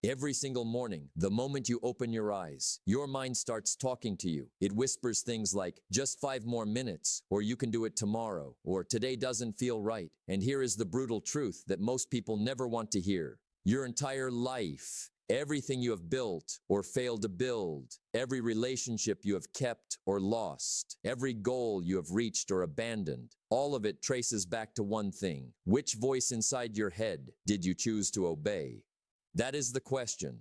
Every single morning, the moment you open your eyes, your mind starts talking to you. It whispers things like, just 5 more minutes, or you can do it tomorrow, or today doesn't feel right. And here is the brutal truth that most people never want to hear. Your entire life, everything you have built or failed to build, every relationship you have kept or lost, every goal you have reached or abandoned, all of it traces back to one thing. Which voice inside your head did you choose to obey? That is the question.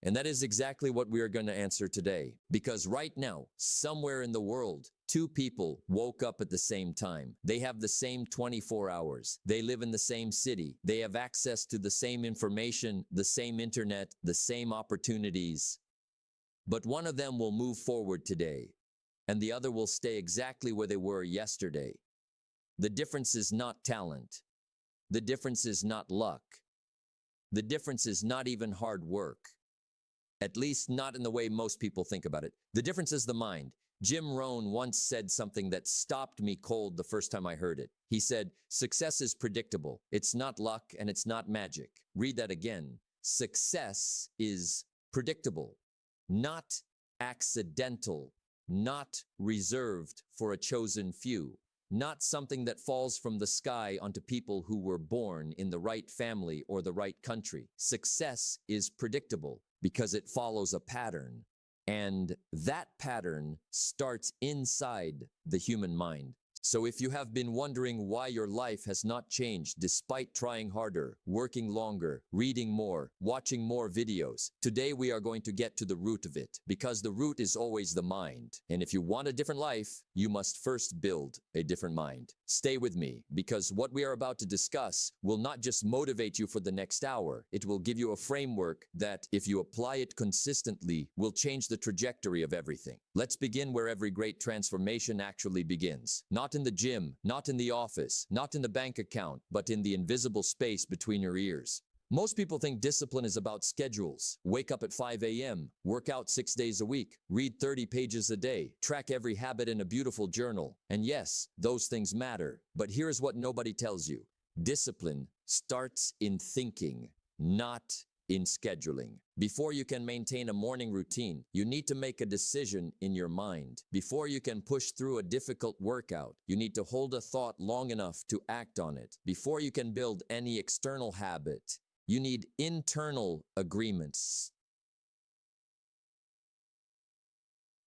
And that is exactly what we are going to answer today. Because right now, somewhere in the world, two people woke up at the same time. They have the same 24 hours. They live in the same city. They have access to the same information, the same internet, the same opportunities. But one of them will move forward today, and the other will stay exactly where they were yesterday. The difference is not talent. The difference is not luck. The difference is not even hard work. At least not in the way most people think about it. The difference is the mind. Jim Rohn once said something that stopped me cold the first time I heard it. He said, success is predictable. It's not luck and it's not magic. Read that again. Success is predictable, not accidental, not reserved for a chosen few. Not something that falls from the sky onto people who were born in the right family or the right country. Success is predictable because it follows a pattern, and that pattern starts inside the human mind. So if you have been wondering why your life has not changed despite trying harder, working longer, reading more, watching more videos, today we are going to get to the root of it, because the root is always the mind. And if you want a different life, you must first build a different mind. Stay with me, because what we are about to discuss will not just motivate you for the next hour. It will give you a framework that, if you apply it consistently, will change the trajectory of everything. Let's begin where every great transformation actually begins. Not in the gym, not in the office, not in the bank account, but in the invisible space between your ears. Most people think discipline is about schedules. Wake up at 5 a.m., work out 6 days a week, read 30 pages a day, track every habit in a beautiful journal. And yes, those things matter. But here's what nobody tells you. Discipline starts in thinking, not in scheduling. Before you can maintain a morning routine, you need to make a decision in your mind. Before you can push through a difficult workout, you need to hold a thought long enough to act on it. Before you can build any external habit, you need internal agreements.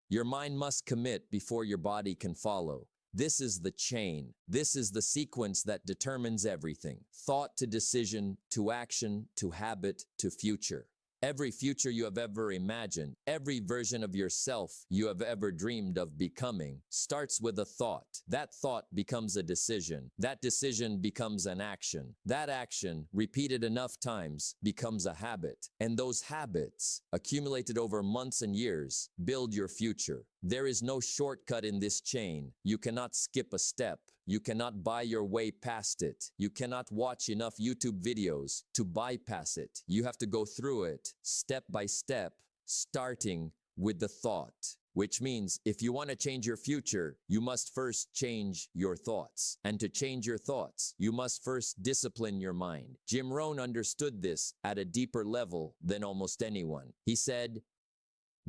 Your mind must commit before your body can follow. This is the chain. This is the sequence that determines everything. Thought to decision, to action, to habit, to future. Every future you have ever imagined, every version of yourself you have ever dreamed of becoming, starts with a thought. That thought becomes a decision. That decision becomes an action. That action, repeated enough times, becomes a habit. And those habits, accumulated over months and years, build your future. There is no shortcut in this chain. You cannot skip a step. You cannot buy your way past it. You cannot watch enough YouTube videos to bypass it. You have to go through it step by step, starting with the thought. Which means if you want to change your future, you must first change your thoughts. And to change your thoughts, you must first discipline your mind. Jim Rohn understood this at a deeper level than almost anyone. He said,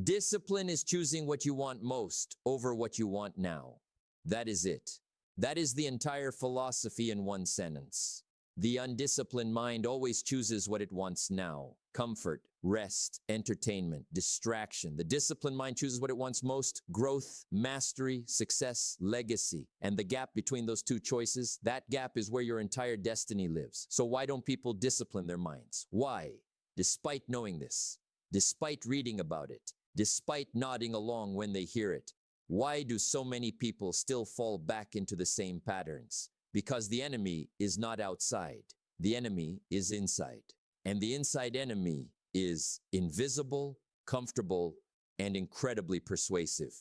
discipline is choosing what you want most over what you want now. That is it. That is the entire philosophy in one sentence. The undisciplined mind always chooses what it wants now. Comfort, rest, entertainment, distraction. The disciplined mind chooses what it wants most: growth, mastery, success, legacy. And the gap between those two choices, that gap is where your entire destiny lives. So why don't people discipline their minds? Why? Despite knowing this, despite reading about it, despite nodding along when they hear it, why do so many people still fall back into the same patterns? Because the enemy is not outside. The enemy is inside. And the inside enemy is invisible, comfortable, and incredibly persuasive.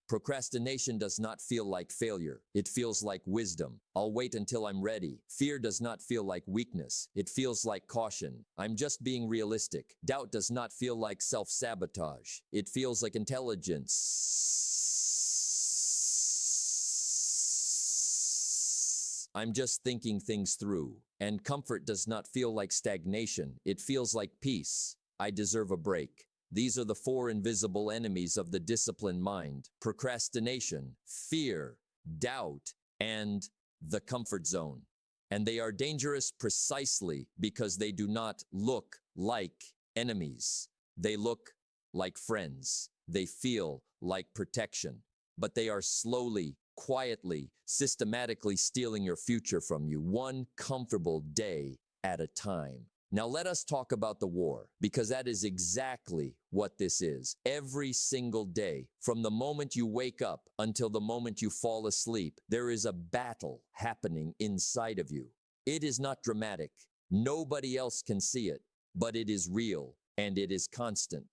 Procrastination does not feel like failure. It feels like wisdom. I'll wait until I'm ready. Fear does not feel like weakness. It feels like caution. I'm just being realistic. Doubt does not feel like self-sabotage. It feels like intelligence. I'm just thinking things through. And comfort does not feel like stagnation. It feels like peace. I deserve a break. These are the four invisible enemies of the disciplined mind: procrastination, fear, doubt, and the comfort zone. And they are dangerous precisely because they do not look like enemies. They look like friends. They feel like protection. But they are slowly, quietly, systematically stealing your future from you, one comfortable day at a time. Now let us talk about the war, because that is exactly what this is. Every single day, from the moment you wake up until the moment you fall asleep, there is a battle happening inside of you. It is not dramatic. Nobody else can see it, but it is real and it is constant.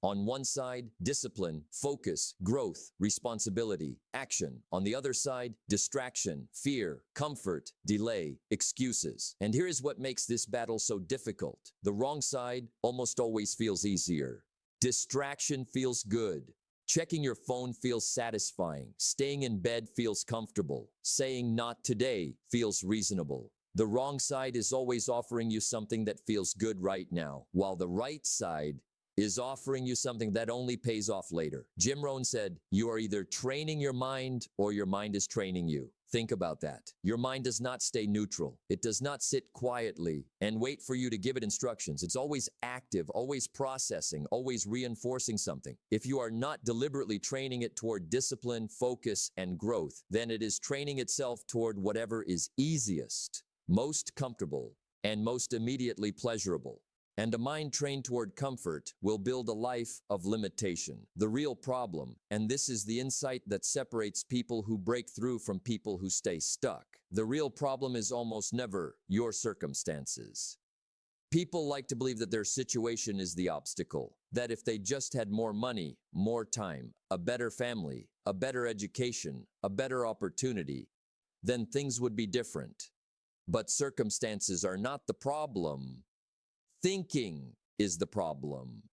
On one side, discipline, focus, growth, responsibility, action. On the other side, distraction, fear, comfort, delay, excuses. And here is what makes this battle so difficult. The wrong side almost always feels easier. Distraction feels good. Checking your phone feels satisfying. Staying in bed feels comfortable. Saying not today feels reasonable. The wrong side is always offering you something that feels good right now, while the right side is offering you something that only pays off later. Jim Rohn said, you are either training your mind or your mind is training you. Think about that. Your mind does not stay neutral. It does not sit quietly and wait for you to give it instructions. It's always active, always processing, always reinforcing something. If you are not deliberately training it toward discipline, focus, and growth, then it is training itself toward whatever is easiest, most comfortable, and most immediately pleasurable. And a mind trained toward comfort will build a life of limitation. The real problem, and this is the insight that separates people who break through from people who stay stuck. The real problem is almost never your circumstances. People like to believe that their situation is the obstacle, that if they just had more money, more time, a better family, a better education, a better opportunity, then things would be different. But circumstances are not the problem. Thinking is the problem.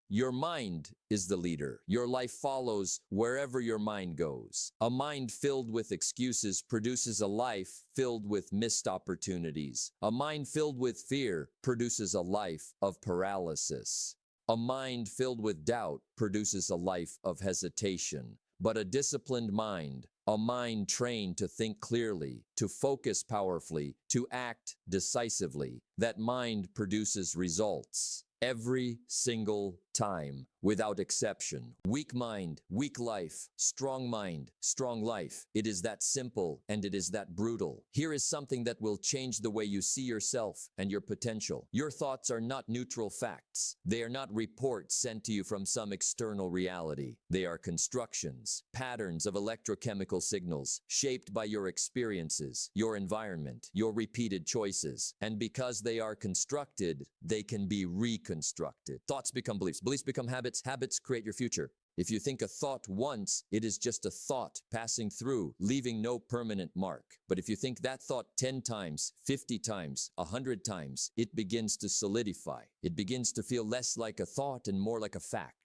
Your mind is the leader. Your life follows wherever your mind goes. A mind filled with excuses produces a life filled with missed opportunities. A mind filled with fear produces a life of paralysis. A mind filled with doubt produces a life of hesitation. But a disciplined mind, a mind trained to think clearly, to focus powerfully, to act decisively, that mind produces results every single time, without exception. Weak mind, weak life. Strong mind, strong life. It is that simple and it is that brutal. Here is something that will change the way you see yourself and your potential. Your thoughts are not neutral facts. They are not reports sent to you from some external reality. They are constructions, patterns of electrochemical signals shaped by your experiences, your environment, your repeated choices. And because they are constructed, they can be reconstructed. Thoughts become beliefs. Beliefs become habits. Habits create your future. If you think a thought once, it is just a thought passing through, leaving no permanent mark. But if you think that thought 10 times, 50 times, 100 times, it begins to solidify. It begins to feel less like a thought and more like a fact.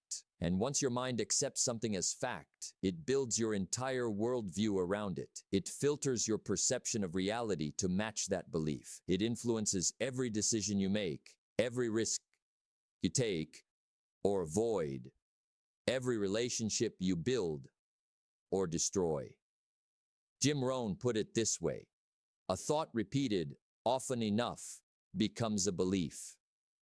And once your mind accepts something as fact, it builds your entire worldview around it. It filters your perception of reality to match that belief. It influences every decision you make, every risk you take or avoid, every relationship you build or destroy. Jim Rohn put it this way: a thought repeated often enough becomes a belief.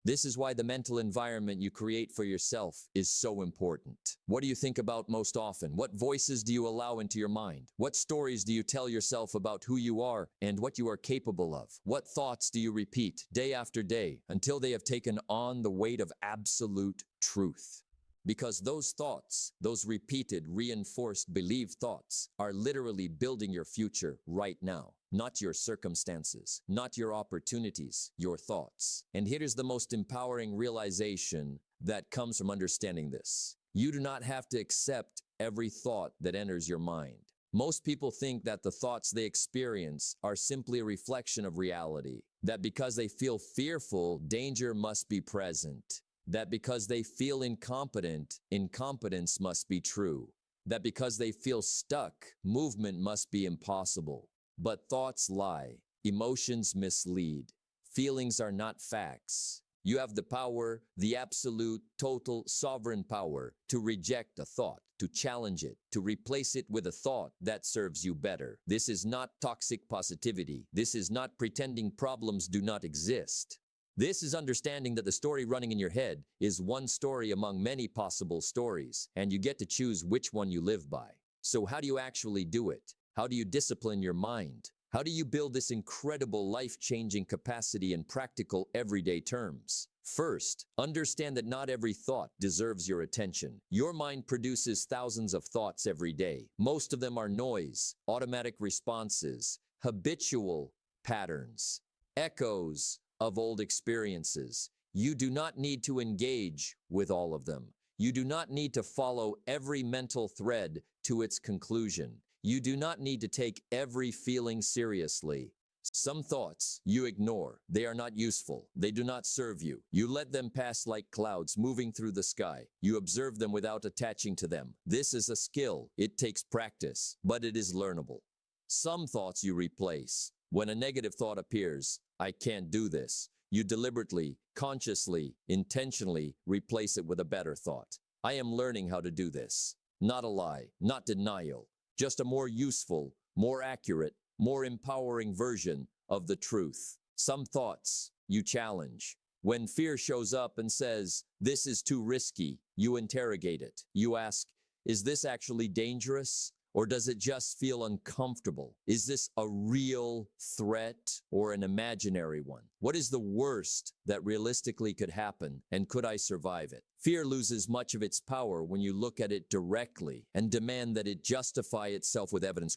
This is why the mental environment you create for yourself is so important. What do you think about most often? What voices do you allow into your mind? What stories do you tell yourself about who you are and what you are capable of? What thoughts do you repeat day after day until they have taken on the weight of absolute truth? Because those thoughts, those repeated, reinforced, believed thoughts, are literally building your future right now. Not your circumstances, not your opportunities, your thoughts. And here is the most empowering realization that comes from understanding this. You do not have to accept every thought that enters your mind. Most people think that the thoughts they experience are simply a reflection of reality. That because they feel fearful, danger must be present. That because they feel incompetent, incompetence must be true. That because they feel stuck, movement must be impossible. But thoughts lie, emotions mislead, feelings are not facts. You have the power, the absolute, total, sovereign power to reject a thought, to challenge it, to replace it with a thought that serves you better. This is not toxic positivity. This is not pretending problems do not exist. This is understanding that the story running in your head is one story among many possible stories, and you get to choose which one you live by. So how do you actually do it? How do you discipline your mind? How do you build this incredible life-changing capacity in practical, everyday terms? First, understand that not every thought deserves your attention. Your mind produces thousands of thoughts every day. Most of them are noise, automatic responses, habitual patterns, echoes of old experiences. You do not need to engage with all of them. You do not need to follow every mental thread to its conclusion. You do not need to take every feeling seriously. Some thoughts you ignore. They are not useful. They do not serve you. You let them pass like clouds moving through the sky. You observe them without attaching to them. This is a skill. It takes practice, but it is learnable. Some thoughts you replace. When a negative thought appears, I can't do this, you deliberately, consciously, intentionally replace it with a better thought. I am learning how to do this. Not a lie, not denial, just a more useful, more accurate, more empowering version of the truth. Some thoughts you challenge. When fear shows up and says, this is too risky, you interrogate it. You ask, is this actually dangerous? Or does it just feel uncomfortable? Is this a real threat or an imaginary one? What is the worst that realistically could happen, and could I survive it? Fear loses much of its power when you look at it directly and demand that it justify itself with evidence.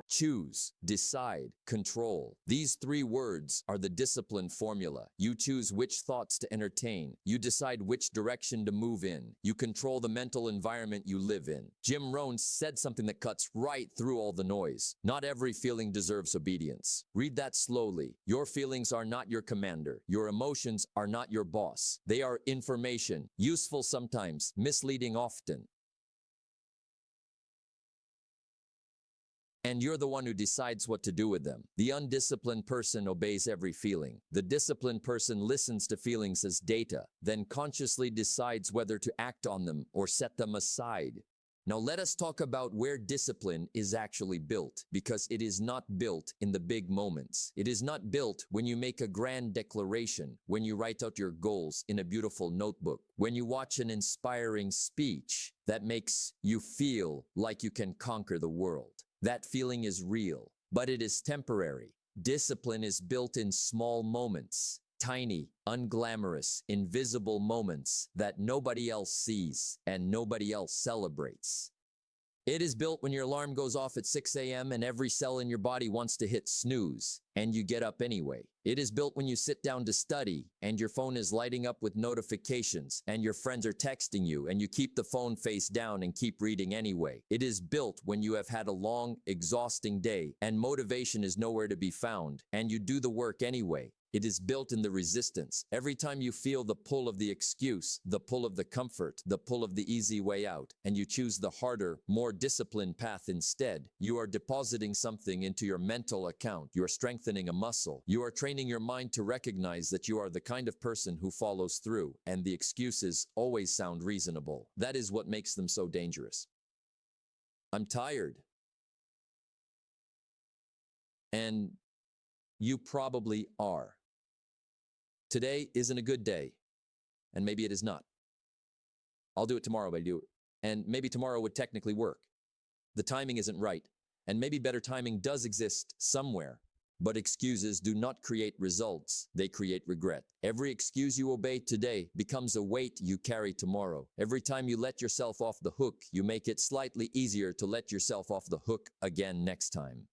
Choose, decide, control. These three words are the discipline formula. You choose which thoughts to entertain. You decide which direction to move in. You control the mental environment you live in. Jim Rohn said something that cuts right through all the noise. Not every feeling deserves obedience. Read that slowly. Your feelings are not your commander. Your emotions are not your boss. They are information, useful sometimes, misleading often. And you're the one who decides what to do with them. The undisciplined person obeys every feeling. The disciplined person listens to feelings as data, then consciously decides whether to act on them or set them aside. Now let us talk about where discipline is actually built, because it is not built in the big moments. It is not built when you make a grand declaration, when you write out your goals in a beautiful notebook, when you watch an inspiring speech that makes you feel like you can conquer the world. That feeling is real, but it is temporary. Discipline is built in small moments, tiny, unglamorous, invisible moments that nobody else sees and nobody else celebrates. It is built when your alarm goes off at 6 a.m. and every cell in your body wants to hit snooze, and you get up anyway. It is built when you sit down to study, and your phone is lighting up with notifications, and your friends are texting you, and you keep the phone face down and keep reading anyway. It is built when you have had a long, exhausting day, and motivation is nowhere to be found, and you do the work anyway. It is built in the resistance. Every time you feel the pull of the excuse, the pull of the comfort, the pull of the easy way out, and you choose the harder, more disciplined path instead, you are depositing something into your mental account. You are strengthening a muscle. You are training your mind to recognize that you are the kind of person who follows through, and the excuses always sound reasonable. That is what makes them so dangerous. I'm tired. And you probably are. Today isn't a good day, and maybe it is not. I'll do it tomorrow, but I do it. And maybe tomorrow would technically work. The timing isn't right, and maybe better timing does exist somewhere. But excuses do not create results, they create regret. Every excuse you obey today becomes a weight you carry tomorrow. Every time you let yourself off the hook, you make it slightly easier to let yourself off the hook again next time.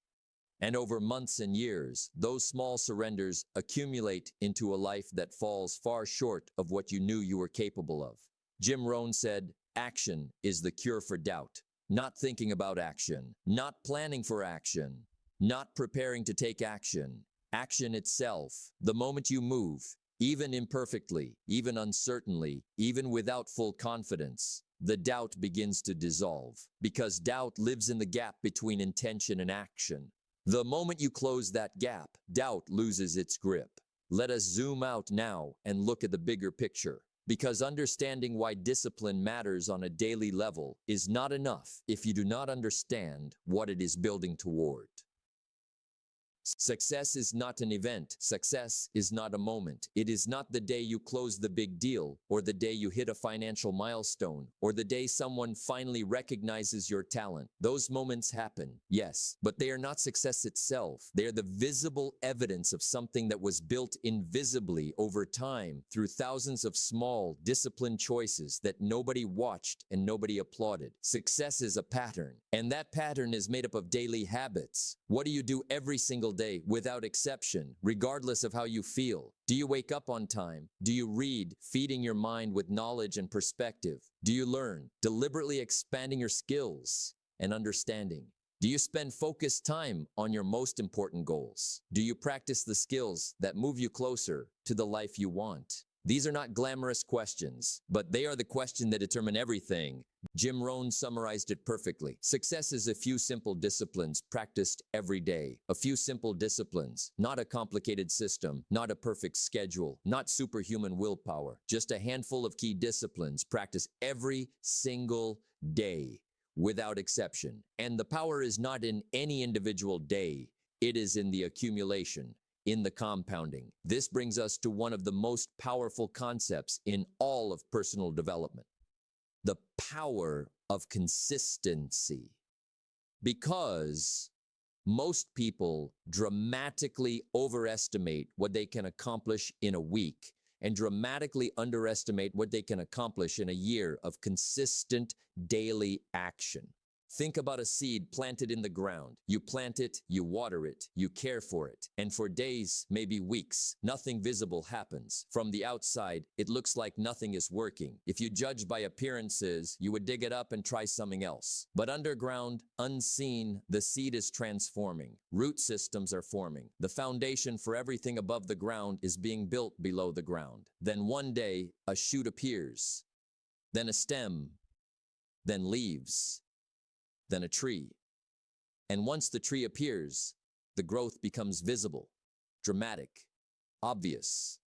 And over months and years, those small surrenders accumulate into a life that falls far short of what you knew you were capable of. Jim Rohn said, action is the cure for doubt. Not thinking about action, not planning for action, not preparing to take action. Action itself, the moment you move, even imperfectly, even uncertainly, even without full confidence, the doubt begins to dissolve, because doubt lives in the gap between intention and action. The moment you close that gap, doubt loses its grip. Let us zoom out now and look at the bigger picture. Because understanding why discipline matters on a daily level is not enough if you do not understand what it is building toward. Success is not an event. Success is not a moment. It is not the day you close the big deal, or the day you hit a financial milestone, or the day someone finally recognizes your talent. Those moments happen, yes, but they are not success itself. They are the visible evidence of something that was built invisibly over time through thousands of small, disciplined choices that nobody watched and nobody applauded. Success is a pattern, and that pattern is made up of daily habits. What do you do every single day without exception, regardless of how you feel? Do you wake up on time? Do you read, feeding your mind with knowledge and perspective? Do you learn, deliberately expanding your skills and understanding? Do you spend focused time on your most important goals? Do you practice the skills that move you closer to the life you want? These are not glamorous questions, but they are the questions that determine everything. Jim Rohn summarized it perfectly. Success is a few simple disciplines practiced every day. A few simple disciplines, not a complicated system, not a perfect schedule, not superhuman willpower. Just a handful of key disciplines practiced every single day, without exception. And the power is not in any individual day. It is in the accumulation, in the compounding. This brings us to one of the most powerful concepts in all of personal development: the power of consistency. Because most people dramatically overestimate what they can accomplish in a week and dramatically underestimate what they can accomplish in a year of consistent daily action. Think about a seed planted in the ground. You plant it, you water it, you care for it, and for days, maybe weeks, nothing visible happens. From the outside, it looks like nothing is working. If you judge by appearances, you would dig it up and try something else. But underground, unseen, the seed is transforming. Root systems are forming. The foundation for everything above the ground is being built below the ground. Then one day, a shoot appears, then a stem, then leaves, then a tree. And once the tree appears, the growth becomes visible, dramatic, obvious.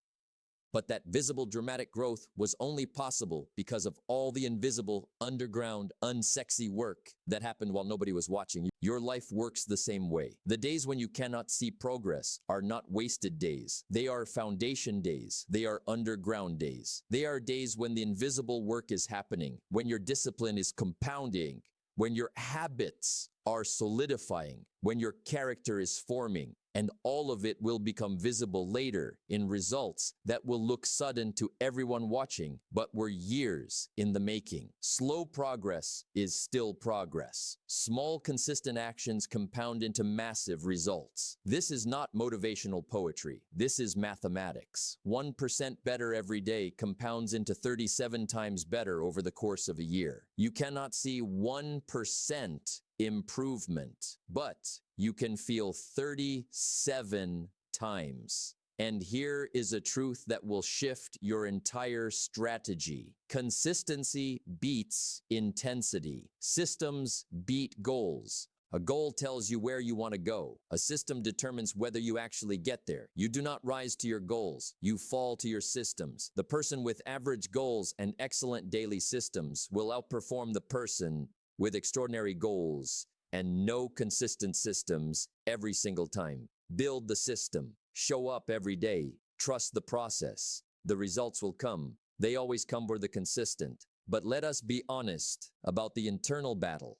But that visible, dramatic growth was only possible because of all the invisible, underground, unsexy work that happened while nobody was watching. Your life works the same way. The days when you cannot see progress are not wasted days. They are foundation days. They are underground days. They are days when the invisible work is happening, when your discipline is compounding, when your habits are solidifying, when your character is forming, and all of it will become visible later in results that will look sudden to everyone watching, but were years in the making. Slow progress is still progress. Small, consistent actions compound into massive results. This is not motivational poetry. This is mathematics. 1% better every day compounds into 37 times better over the course of a year. You cannot see 1% improvement, but you can feel 37 times. And here is a truth that will shift your entire strategy. Consistency beats intensity. Systems beat goals. A goal tells you where you want to go. A system determines whether you actually get there. You do not rise to your goals. You fall to your systems. The person with average goals and excellent daily systems will outperform the person with extraordinary goals and no consistent systems every single time. Build the system. Show up every day. Trust the process. The results will come. They always come for the consistent. But let us be honest about the internal battle,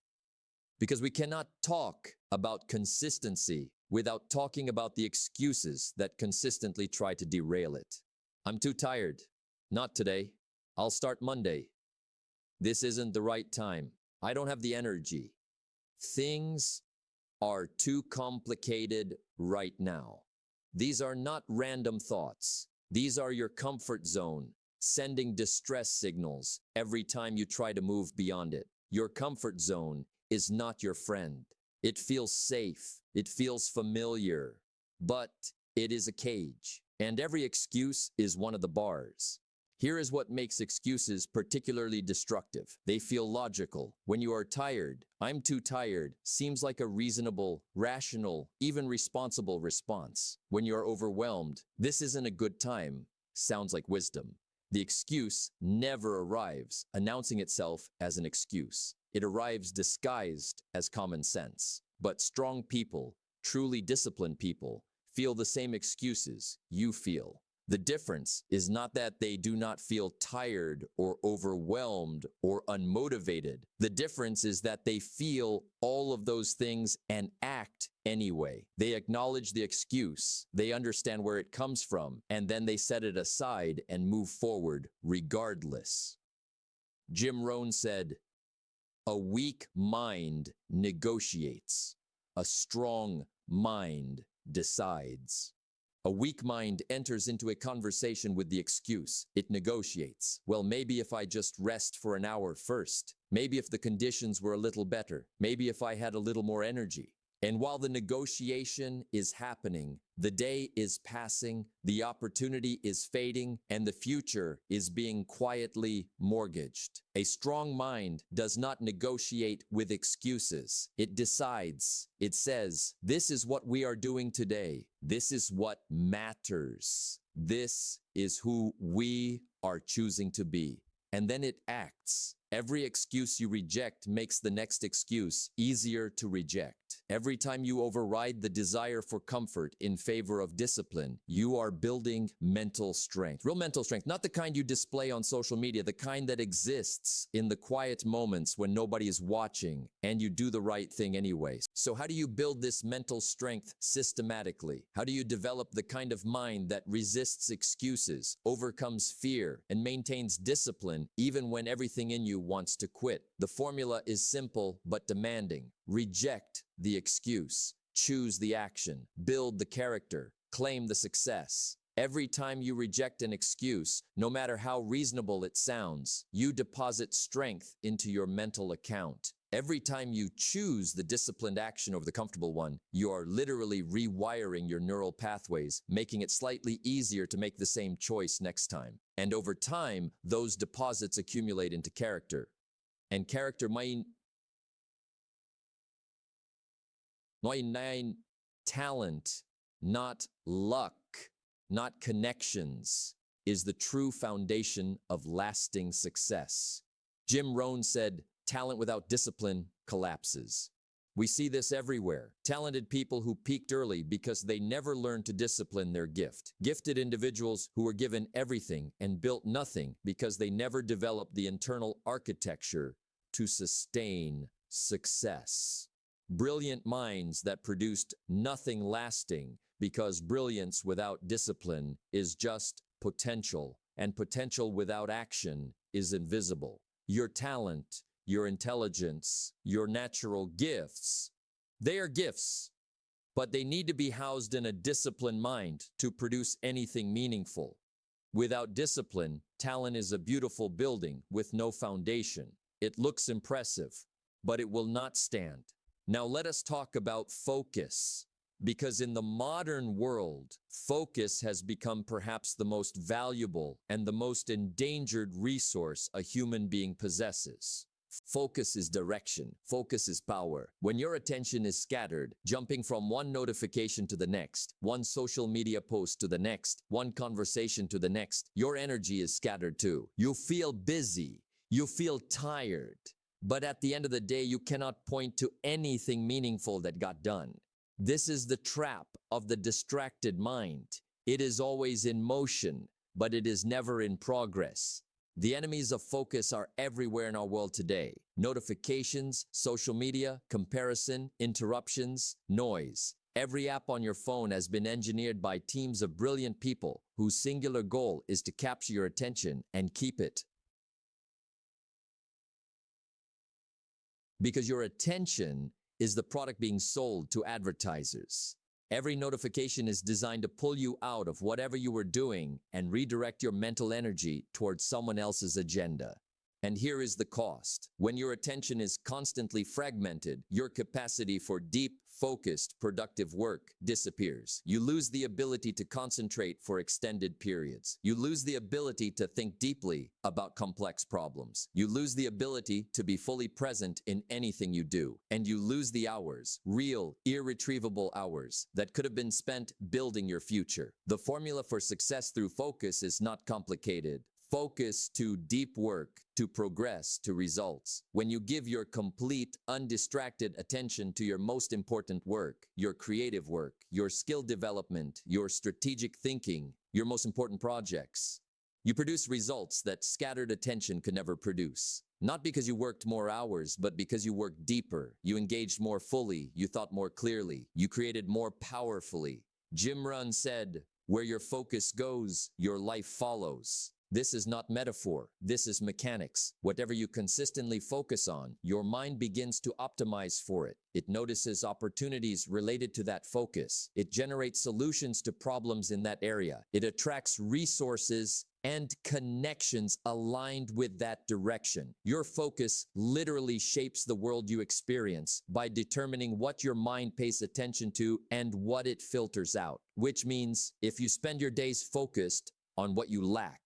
because we cannot talk about consistency without talking about the excuses that consistently try to derail it. I'm too tired. Not today. I'll start Monday. This isn't the right time. I don't have the energy. Things are too complicated right now. These are not random thoughts. These are your comfort zone, sending distress signals every time you try to move beyond it. Your comfort zone is not your friend. It feels safe. It feels familiar, but it is a cage. And every excuse is one of the bars. Here is what makes excuses particularly destructive. They feel logical. When you are tired, "I'm too tired" seems like a reasonable, rational, even responsible response. When you are overwhelmed, "This isn't a good time" sounds like wisdom. The excuse never arrives, announcing itself as an excuse. It arrives disguised as common sense. But strong people, truly disciplined people, feel the same excuses you feel. The difference is not that they do not feel tired or overwhelmed or unmotivated. The difference is that they feel all of those things and act anyway. They acknowledge the excuse, they understand where it comes from, and then they set it aside and move forward regardless. Jim Rohn said, "A weak mind negotiates. A strong mind decides." A weak mind enters into a conversation with the excuse. It negotiates. "Well, maybe if I just rest for an hour first. Maybe if the conditions were a little better. Maybe if I had a little more energy." And while the negotiation is happening, the day is passing, the opportunity is fading, and the future is being quietly mortgaged. A strong mind does not negotiate with excuses. It decides. It says, "This is what we are doing today. This is what matters. This is who we are choosing to be." And then it acts. Every excuse you reject makes the next excuse easier to reject. Every time you override the desire for comfort in favor of discipline, you are building mental strength. Real mental strength, not the kind you display on social media, the kind that exists in the quiet moments when nobody is watching and you do the right thing anyway. So how do you build this mental strength systematically? How do you develop the kind of mind that resists excuses, overcomes fear, and maintains discipline even when everything in you wants to quit? The formula is simple but demanding. Reject the excuse. Choose the action. Build the character. Claim the success. Every time you reject an excuse, no matter how reasonable it sounds, you deposit strength into your mental account. Every time you choose the disciplined action over the comfortable one, you are literally rewiring your neural pathways, making it slightly easier to make the same choice next time. And over time, those deposits accumulate into character. And character may talent, not luck, not connections, is the true foundation of lasting success. Jim Rohn said, "Talent without discipline collapses." We see this everywhere. Talented people who peaked early because they never learned to discipline their gift. Gifted individuals who were given everything and built nothing because they never developed the internal architecture to sustain success. Brilliant minds that produced nothing lasting because brilliance without discipline is just potential, and potential without action is invisible. Your talent, your intelligence, your natural gifts, they are gifts, but they need to be housed in a disciplined mind to produce anything meaningful. Without discipline, talent is a beautiful building with no foundation. It looks impressive, but it will not stand. Now let us talk about focus, because in the modern world, focus has become perhaps the most valuable and the most endangered resource a human being possesses. Focus is direction. Focus is power. When your attention is scattered, jumping from one notification to the next, one social media post to the next, one conversation to the next, your energy is scattered too. You feel busy. You feel tired. But at the end of the day, you cannot point to anything meaningful that got done. This is the trap of the distracted mind. It is always in motion, but it is never in progress. The enemies of focus are everywhere in our world today. Notifications, social media, comparison, interruptions, noise. Every app on your phone has been engineered by teams of brilliant people whose singular goal is to capture your attention and keep it. Because your attention is the product being sold to advertisers. Every notification is designed to pull you out of whatever you were doing and redirect your mental energy towards someone else's agenda. And here is the cost. When your attention is constantly fragmented, your capacity for deep, focused, productive work disappears. You lose the ability to concentrate for extended periods. You lose the ability to think deeply about complex problems. You lose the ability to be fully present in anything you do. And you lose the hours, real, irretrievable hours, that could have been spent building your future. The formula for success through focus is not complicated. Focus to deep work, to progress, to results. When you give your complete, undistracted attention to your most important work, your creative work, your skill development, your strategic thinking, your most important projects, you produce results that scattered attention could never produce. Not because you worked more hours, but because you worked deeper. You engaged more fully, you thought more clearly, you created more powerfully. Jim Rohn said, "Where your focus goes, your life follows." This is not metaphor. This is mechanics. Whatever you consistently focus on, your mind begins to optimize for it. It notices opportunities related to that focus. It generates solutions to problems in that area. It attracts resources and connections aligned with that direction. Your focus literally shapes the world you experience by determining what your mind pays attention to and what it filters out. Which means if you spend your days focused on what you lack,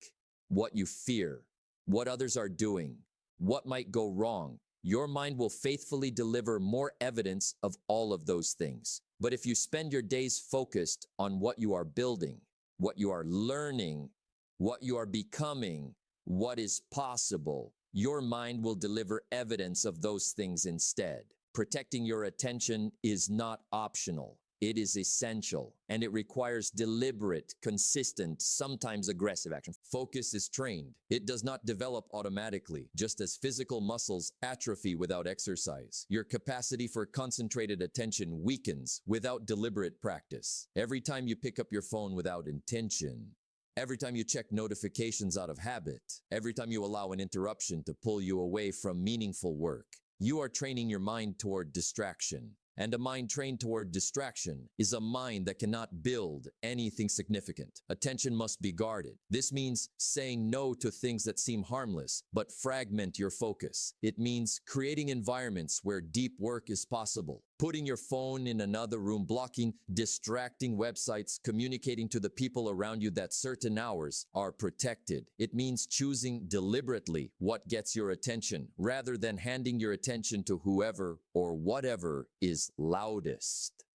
what you fear, what others are doing, what might go wrong, your mind will faithfully deliver more evidence of all of those things. But if you spend your days focused on what you are building, what you are learning, what you are becoming, what is possible, your mind will deliver evidence of those things instead. Protecting your attention is not optional. It is essential, and it requires deliberate, consistent, sometimes aggressive action. Focus is trained. It does not develop automatically, just as physical muscles atrophy without exercise. Your capacity for concentrated attention weakens without deliberate practice. Every time you pick up your phone without intention, every time you check notifications out of habit, every time you allow an interruption to pull you away from meaningful work, you are training your mind toward distraction. And a mind trained toward distraction is a mind that cannot build anything significant. Attention must be guarded. This means saying no to things that seem harmless, but fragment your focus. It means creating environments where deep work is possible. Putting your phone in another room, blocking distracting websites, communicating to the people around you that certain hours are protected. It means choosing deliberately what gets your attention, rather than handing your attention to whoever or whatever is loudest.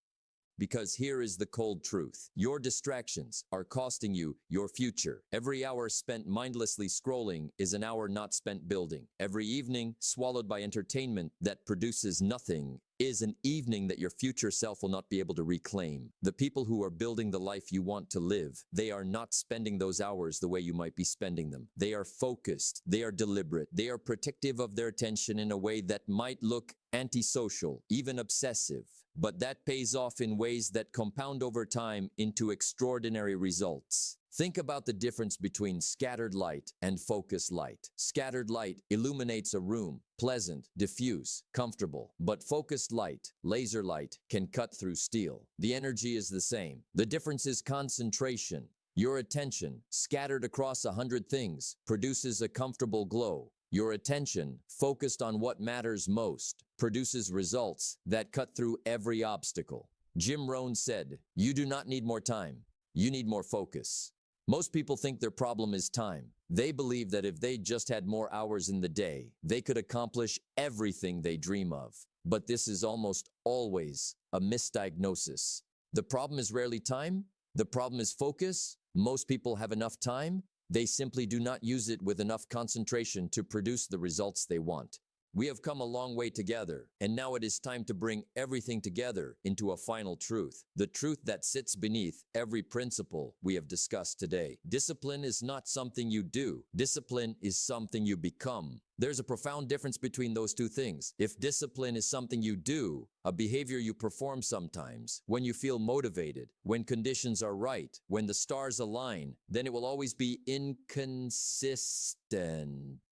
Because here is the cold truth. Your distractions are costing you your future. Every hour spent mindlessly scrolling is an hour not spent building. Every evening swallowed by entertainment that produces nothing is an evening that your future self will not be able to reclaim. The people who are building the life you want to live, they are not spending those hours the way you might be spending them. They are focused, they are deliberate, they are protective of their attention in a way that might look antisocial, even obsessive. But that pays off in ways that compound over time into extraordinary results. Think about the difference between scattered light and focused light. Scattered light illuminates a room, pleasant, diffuse, comfortable. But focused light, laser light, can cut through steel. The energy is the same. The difference is concentration. Your attention, scattered across 100 things, produces a comfortable glow. Your attention, focused on what matters most, produces results that cut through every obstacle. Jim Rohn said, "You do not need more time. You need more focus." Most people think their problem is time. They believe that if they just had more hours in the day, they could accomplish everything they dream of. But this is almost always a misdiagnosis. The problem is rarely time. The problem is focus. Most people have enough time. They simply do not use it with enough concentration to produce the results they want. We have come a long way together, and now it is time to bring everything together into a final truth, the truth that sits beneath every principle we have discussed today. Discipline is not something you do. Discipline is something you become. There's a profound difference between those two things. If discipline is something you do, a behavior you perform sometimes, when you feel motivated, when conditions are right, when the stars align, then it will always be inconsistent.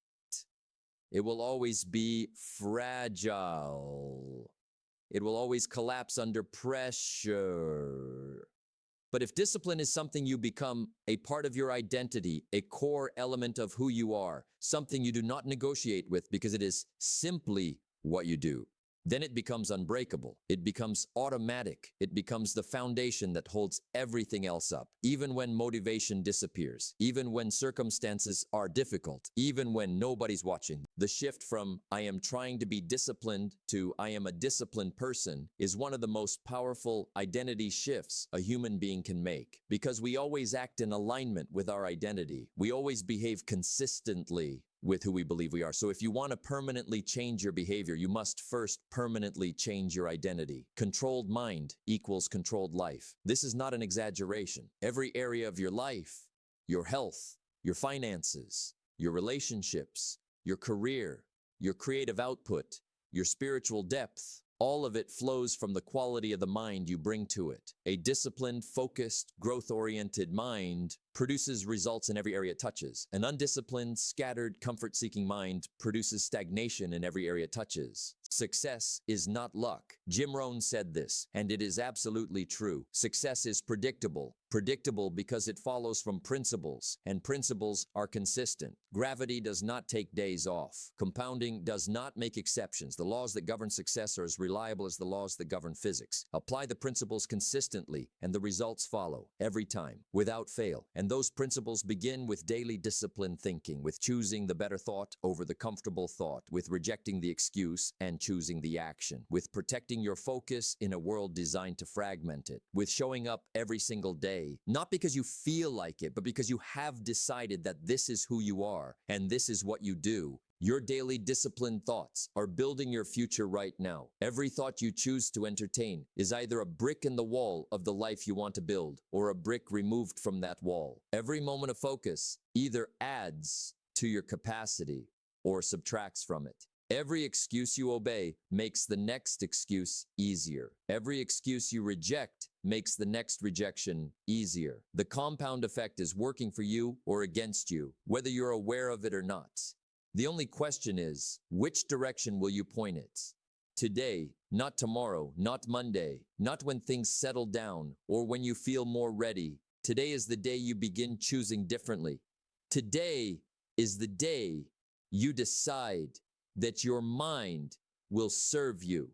It will always be fragile. It will always collapse under pressure. But if discipline is something you become a part of your identity, a core element of who you are, something you do not negotiate with because it is simply what you do, then it becomes unbreakable. It becomes automatic. It becomes the foundation that holds everything else up. Even when motivation disappears, even when circumstances are difficult, even when nobody's watching. The shift from I am trying to be disciplined to I am a disciplined person is one of the most powerful identity shifts a human being can make. Because we always act in alignment with our identity. We always behave consistently with who we believe we are. So if you want to permanently change your behavior, you must first permanently change your identity. Controlled mind equals controlled life. This is not an exaggeration. Every area of your life, your health, your finances, your relationships, your career, your creative output, your spiritual depth, all of it flows from the quality of the mind you bring to it. A disciplined, focused, growth-oriented mind produces results in every area it touches. An undisciplined, scattered, comfort-seeking mind produces stagnation in every area it touches. Success is not luck. Jim Rohn said this, and it is absolutely true. Success is predictable. Predictable because it follows from principles, and principles are consistent. Gravity does not take days off. Compounding does not make exceptions. The laws that govern success are as reliable as the laws that govern physics. Apply the principles consistently, and the results follow every time, without fail. And those principles begin with daily disciplined thinking, with choosing the better thought over the comfortable thought, with rejecting the excuse and choosing the action, with protecting your focus in a world designed to fragment it, with showing up every single day, not because you feel like it, but because you have decided that this is who you are and this is what you do. Your daily disciplined thoughts are building your future right now. Every thought you choose to entertain is either a brick in the wall of the life you want to build or a brick removed from that wall. Every moment of focus either adds to your capacity or subtracts from it. Every excuse you obey makes the next excuse easier. Every excuse you reject makes the next rejection easier. The compound effect is working for you or against you, whether you're aware of it or not. The only question is, which direction will you point it? Today, not tomorrow, not Monday, not when things settle down or when you feel more ready. Today is the day you begin choosing differently. Today is the day you decide that your mind will serve you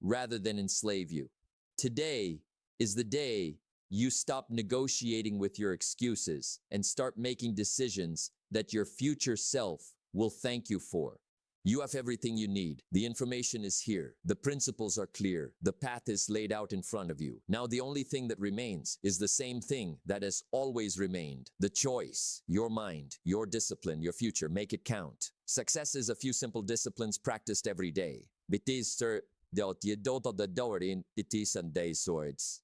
rather than enslave you. Today is the day you stop negotiating with your excuses and start making decisions that your future self will thank you for. You have everything you need. The information is here. The principles are clear. The path is laid out in front of you. Now the only thing that remains is the same thing that has always remained. The choice, your mind, your discipline, your future. Make it count. Success is a few simple disciplines practiced every day. It is the Sunday swords.